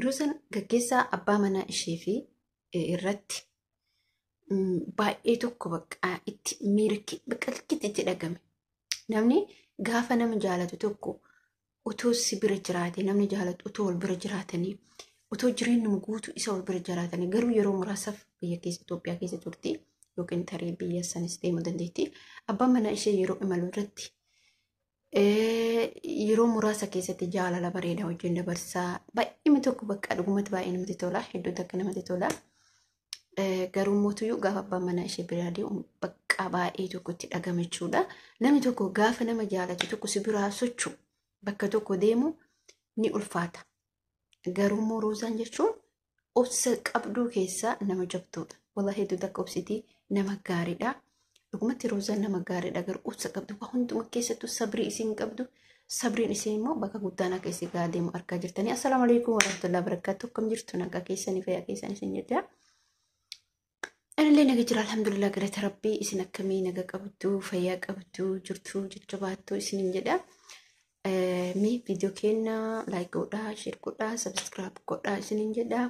Roosaan gaggeessaa abbaa manaa ishee fi irratti baay'ee tokko bakka itti miirki biqilchitti itti dhagame. Namni gaafa nama jaalatu tokko utoo si bira jiraate namni jaalatu utoo wal bira jiraatanii utoo jireenyuma guutuu isa wal bira jiraatanii garuu yeroo muraasaaf biyya keessa Itoophiyaa keessa turti yookiin tarii biyya sanis deemuu dandeetti. Abbaan manaa ishee yeroo imalu irratti yeroo muraasa keessatti jaalala bareedaa wajjin dabarsaa baay'ee tokko bakka dhugumatti baay'ee namatti tola hedduu takka namatti tola. Garuu mootuyyuu gaafa abbaan manaa ishee biraa deemu bakka baay'ee tokkotti dhagame jechuudha. Namni tokko gaafa nama jaalatu tokko si biraa socho'u bakka tokko deemu ni ulfaata. Garuu Roosaan jechuun obsa qabduu keessaa nama jabduudha. Walaa hedduu takka obsitii nama gaariidha. Dhugumatti Roosaan nama gaariidha garuu obsa qabdu waan hunduma keessattuu sabrii isiin qabdu. Sabriin ishee immoo bakka guddaan akka isii gaa deemu argaa jirtanii. Assalaamu alaikum warahmatullahi wabarakatuh. Akkam jirtu nagaa keessanii fayyaa keessanii isin jedha. Anillee naga jira alhamdulillah galata rabbii isin akkamii naga qabdu fayyaa qabdu jirtu jajjabaattu isinin jedha. Mi video kenna like godha share godha subscribe godha isinin jedha.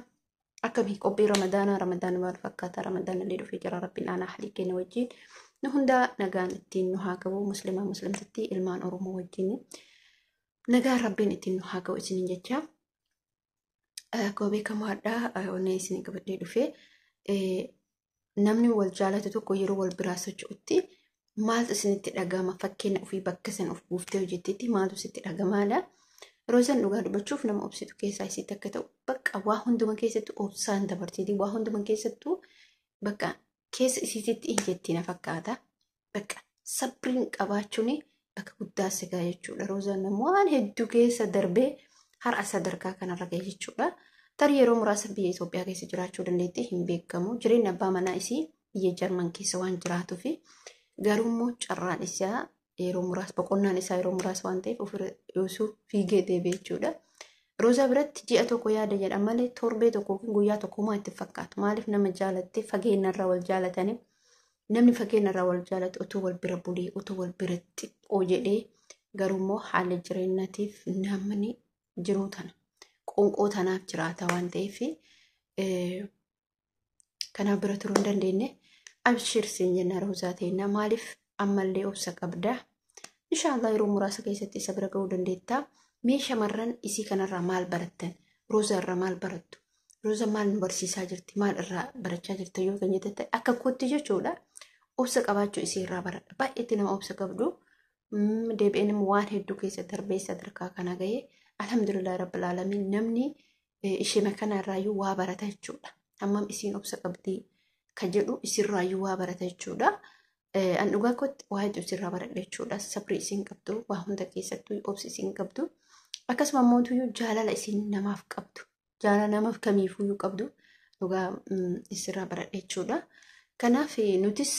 Akkamii qophii Ramadaan maal fakkaata Ramadaan illee dhufee jira rabbiin ana halii kenna wajjin. Nu hunda nagaan ittiin nu haa qabu muslimatti ilmaan Oromoo wajjin. Nagaa rabbiin ittiin nu haa qabu isinin jecha. Koobee kamaadha onnee isin qabadhee dhufee. Namni wal jaalatu tokko yeroo wal biraa socho'utti maaltu isinitti dhagama fakkeenya ofii bakka san of buuftee hojjettetti maaltu sitti dhagamaadha. Roosaan dhugaa dubbachuuf nama obsitu keessaa isitti akka ta'u bakka waa hunduma keessattuu obsaan dabartiti waa hunduma keessattuu bakka keessa isiitti hin jettina fakkaata. Bakka sabriin qabaachuun bakka guddaa sigaa jechuudha. Roosaan nammoo waan hedduu keessa darbee har'a sadarkaa kanarra ga'e jechuudha. Tarii yeroo muraasa biyya Itoophiyaa keessa jiraachuu dandeetti hin beekamu. Jireenya abbaa manaa isii biyya Jarman keessa waan jiraatuuf garuu immoo carraan isaa yeroo muraasa boqonnaan isaa yeroo muraasa waan ta'eef ofirra fiigee deebi'e jechuudha. Roosaa biratti ji'a tokko yaada jedha malee torbee tokkoo fi guyyaa tokkummaa itti fakkaatu. Maaliif nama jaalatte fageenyarraa wal jaalatanii namni fageenyarraa wal jaalatu otoo wal bira bulee otoo wal biratti jedhee garuu immoo haala jireenyaatiif namni jiruu tana. Qonqoo tanaaf jiraata waan ta'eef kanaaf bira turuu hin dandeenye abshirsiin jenna Roosaa ta'inna maaliif ammallee obsa qabda inshaallah yeroo muraasa keessatti isa bira ga'uu dandeetta. Mee shamarran isii kanarraa maal barattan? Roosaa irraa maal barattu? Roosaa maal nu barsiisaa jirti? Maal irraa barachaa jirta yoo kan jette akka kootti jechuudha. Obsa qabaachuu isii irraa baradha. Baay'eetti nama obsa qabdu deebi'een waan hedduu keessa darbee sadarkaa kana ga'ee alhamdulillah rabbil alamin namni ishee kanarraayyuu waa barata jechuudha. Hammam isiin obsa qabdi ka jedhu isirraayyuu waa barata jechuudha. An dhugaa kootti waa hedduu isirraa baradha jechuudha. Sabri isiin qabdu waa hunda keessattuu obsi isiin qabdu akkasuma mootuyyuu jaalala isiin namaaf qabdu jaalala namaaf kamiifuyyuu qabdu dhugaa isirraa baradha jechuudha. Kanaaf nutis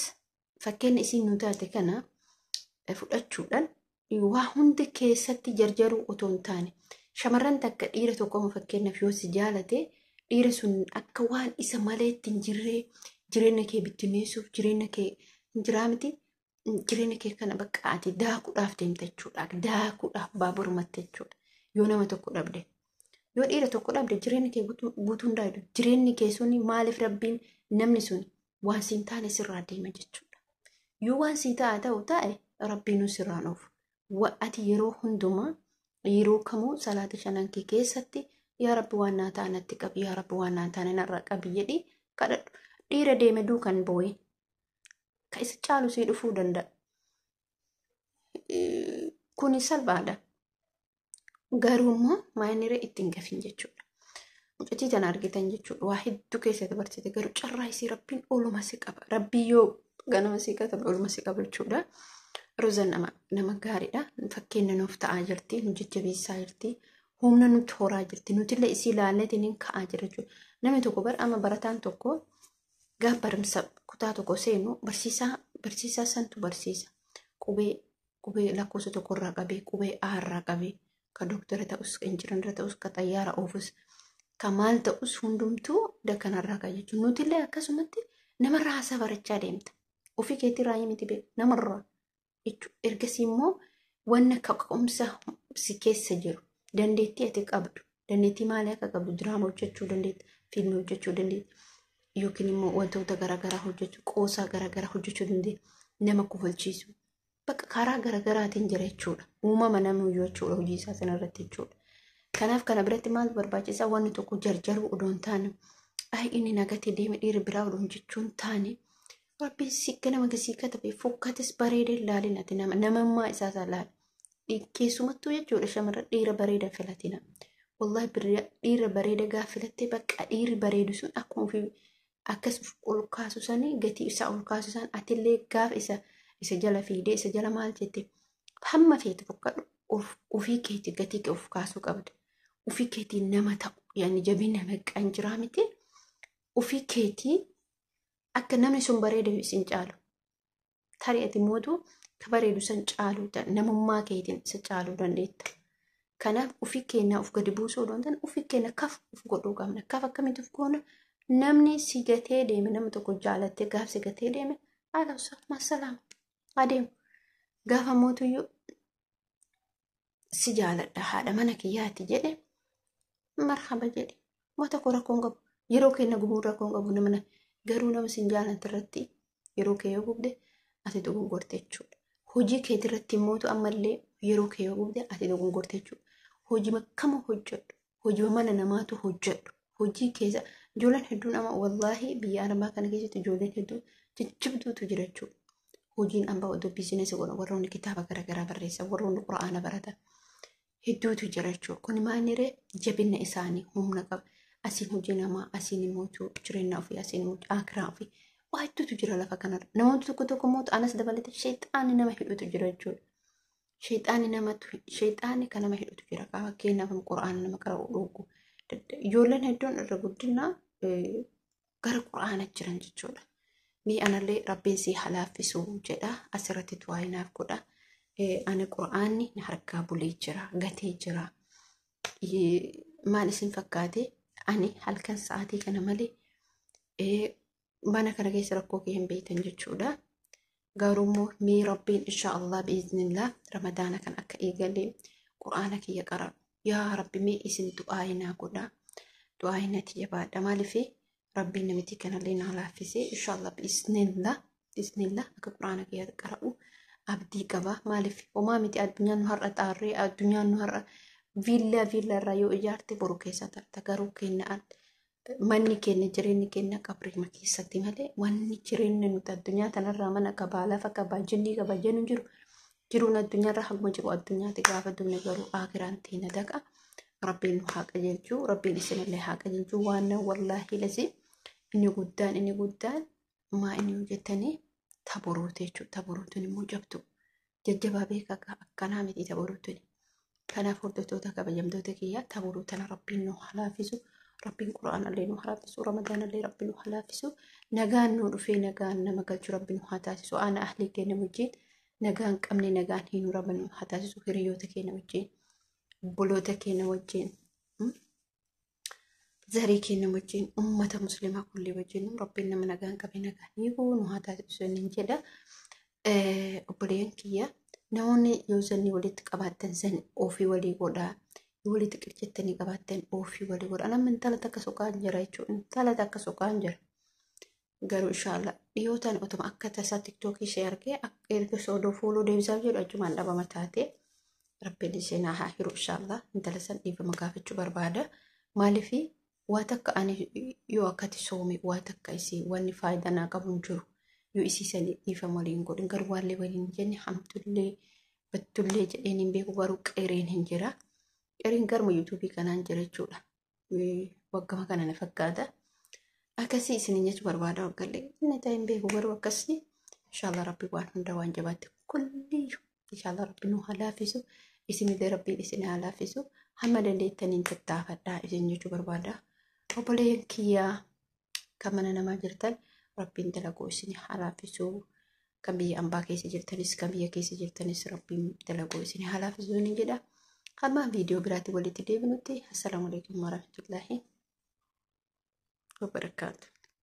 fakkeenya isiin nu taate kana fudhachuudhaan waa hundi keessatti jarjaruu otoo hin taane shamarran takka dhiira tokko fakkeenyaaf yoo si jaalate dhiira sun akka waan isa malee ittiin jirree jireenya kee bittinneessuuf jireenya kee hin jiraamti jireenya kee kana bakka ati daakuudhaaf deemte jechuudha. Daakuudhaaf baaburumatti jechuudha. Yoo nama tokko dhabde yoo dhiira tokko dhabde jireenya kee guutuu hin daayidu jireenyi kee suni maaliif rabbiin namni sun waan siin taane sirraa deema jechuudha. Yoo waan sii ta'a ta'u taa'e rabbiin sirraan oofu. Ati yeroo hundumaa yeroo kamuu salaata shanan kee keessatti yaa rabbi waan naa ta'a natti qabi yaa rabbi waan naa ta'a narraa qabi jedhi kadhadhu. Dhiira deeme duukan boo'ee ka isa caalu sii dhufuu danda'a. Kuni salphaadha. Garuu immoo maayiniree ittiin gafin jechuudha. Mucattii tana argitan jechuudha. Waa hedduu keessatti barsiite garuu carraa isii rabbiin ooluma si qaba. Rabbii yoo ganama si qaba ooluma si qaba jechuudha. Roosaan nama gaariidha. Fakkeenya nuuf ta'aa jirti. Nu jajjabeessaa jirti. Humna nutti horaa jirti. Nutillee isii ilaalleetiin ka'aa jira jechuudha. Namni tokko amma barataan tokko gaafa barumsa kutaa tokko seenu barsiisaa santu barsiisa. Qubee lakkoofsa tokkorraa qabee qubee A irraa qabee ka dooktara ta'us ka injiinara ta'us ka xayyaara oofus ka maal ta'us hundumtuu dakkanarraa qabu jechuudha. Nutillee akkasumatti namarraa haasaa barachaa deemta. Ofii keetii raayii miti beeku namarraa. Ergasii immoo wanna kaka'umsa si keessa jiru dandeettii ati qabdu dandeettii maalii akka qabdu diraama hojjechuu dandeetti, fiilmii hojjechuu dandeetti, yookiin immoo wantoota garaagaraa hojjechuu, qoosaa garaagaraa hojjechuu dandeetti, nama kufalchiisu. Bakka karaa garaagaraatiin jira jechuudha. Uumama namni hojii jechuudha hojii isaa sanarratti jechuudha. Kanaaf kana biratti maal barbaachisaa wanni tokko jarjaruu odoon taane inni nagatee deeme dhiira biraa odoon jechuun taane rabbiin sikka nama gasii katabe fokkates bareeda ilaalin ati namammaa isaa laal. Keessumattuu jechuudha shamarran dhiira bareeda filatina. Wallahi dhiira bareeda gaa filattee bakka dhiirri bareedu sun akkuma ofii akkas ol kaasu sanii gatii isaa ol kaasu san atillee gaafa isa jala fiidee isa jala maal jette hamma feete fokkadhu ofii keeti gatii kee of kaasuu qabda. Ofii keetii nama ta'u yaani jabina meeqaan jiraa miti. Ofii keetii akka namni sun bareeda isin caalu. Tarii ati mootu ka bareedu san caalu namummaa keetiin isa caaluu dandeetta. Kanaaf ofii keenya of gadi buusuu odoon ofii keenya kaf of godhuu qabna. Kaf akkamitti of goona namni si gatee deeme nama tokko jaalattee gaaf si gatee deeme alawsa masalaam adeemu. Gaafa mootuyyuu si jaaladha haadha mana kiyyaati jedhe marhaba jedhe moota koo rakkoon qabu yeroo keenya gubuu rakkoon qabu namana garuu nama sin jaalatu irratti yeroo kee yoo gubde ati dogongorte jechuudha. Hojii keetii irratti mootu ammallee yeroo kee yoo gubde ati dogongorte jechuudha. Hojii makkama hojjedhu hojii mana namaatu hojjedhu hojii keessa ijoolleen hedduun ama wallaahi biyya arabaa kana keessatti ijoolleen hedduun jijjibduutu jira jechuudha. Hojiin ambaa odoo biizinesi godhan warroonni kitaaba garaagaraa barreessan warroonni quraana baratan hedduutu jira jechuudha. Kun maaliree jabina isaanii humna qaba. Asiin hojii namaa asiin immoo jireenya ofii asiin immoo akiraa ofii waa hedduutu jira lafa kanarra. Namoota tokko tokko immoo anas dabalate sheexaanni nama hidhutu jira jechuudha. Sheexaanni kan nama hidhutu jira. Fakkeenyaaf quraana nama qara'u dhuguu. Ijoolleen hedduun irra guddinaa gara quraana jiran jechuudha. Ni anallee rabbiin si halaaffisuu jedha asirratti tuwaayinaaf godha. Ani quraanni na harkaa bulee jira gatee jira. Maal isin fakkaate ani halkan sa'aatii kana malee mana kana keessa rakkoo kee hin beektan jechuudha. Garuu mee rabbiin inshaallah biiznillah ramadaana kan akka eegalee quraana kiyya qara'u. Yaa rabbi mee isin du'aayinaa godha. Du'aayinati jabaadha maaliif rabbiin namitti kanallee na laaffisee inshaallah biiznillah akka quraana kiyya qara'u abdii qaba. Maaliif homaa miti addunyaan nu har'a xaarree addunyaan nu har'a viilla irraa yoo ijaarte boru keessa tarta garuu keenya manni keenya jireenyi keenya qabriima keessatti malee wanni jireenya nuti addunyaa tanarraa mana qabaa lafa qabaa jinnii qabaa jennu jiruun addunyaarra haguma jiru addunyaatti gaafa duune garuu akiraan teenya daqa. Rabbiin nu haa qajeelchuu rabbiin isinillee haa qajeelchuu waan wallaahi lasi inni guddaan maa inni hojjetanii taboruute jechuudha. Taboruutuun immoo jabdu jajjabaa beekaa akkanaa miti taboruutuun. Kanaaf hordoftoota kabajamtoota kiyyaa taboruu tana rabbiin nu halaafisu. Rabbiin quraanallee nu halaafisu. Ramadaanallee rabbiin nu halaafisu. Nagaan nu dhufee nagaan nama galchu rabbiin nu haa taasisu. Ana ahlii keenya wajjin nagaan qabne nagaan hin rabbiin nu haa taasisu. Hiriyoota keenya wajjin obboloota keenya wajjin zarii keenya wajjin ummata muslimaa kullee wajjin rabbiin nama nagaan qabe nagaan hiikuu nu haa taasisu inni jedha. Obboleen kiyya namoonni yoo sanni walitti qabaatan san ofii walii godhaa. Walitti qircettanii qabaatan ofii walii godhaa. Nama intala takka soqaan jira jechuudha. Intala takka soqaan jira. Garuu inshaallah dhiyootaan otuma akka tasaa tiktookii ishee argee erga soodoo fuuluu deebisaaf jedhu achumaan dhabama taate rabbiin isheen haa hiru inshaallah intala san dhiifama gaafachuu barbaada. Maaliif waa takka ani yoo akkati soome waa takka isii wanni faayidaa naa qabu hin jiru. Yoo isii sanii dhiifama waliin godhin garuu waallee waliin jenne hamtullee battullee jedheen hin beeku garuu qeereen hin jira. Qeereen garuma yuutuubii kanaan jira jechuudha. Waggama kana na fakkaata. Akkasii isin jechuu barbaada waggallee inni ta'e hin beeku garuu akkasii inshaallah rabbi waan hunda waan jabaatte kulliyyuu inshaallah rabbi nu haa laafisu. Isinillee rabbiin isin haa laafisu. Hamma dandeettaniin tattaafadhaa isin jechuu barbaada. Obboleen kiyyaa kan mana namaa jirtan rabbiin dalagoo isin haa laafisu. Kan biyya ambaa keessa jirtanis kan biyya keessa jirtanis rabbiin dalagoo isin haa laafisu ni jedha. Hamma viidiyoo biraatti walitti deebinutti assalamu alaikum warahmatullahi wabarakatuh.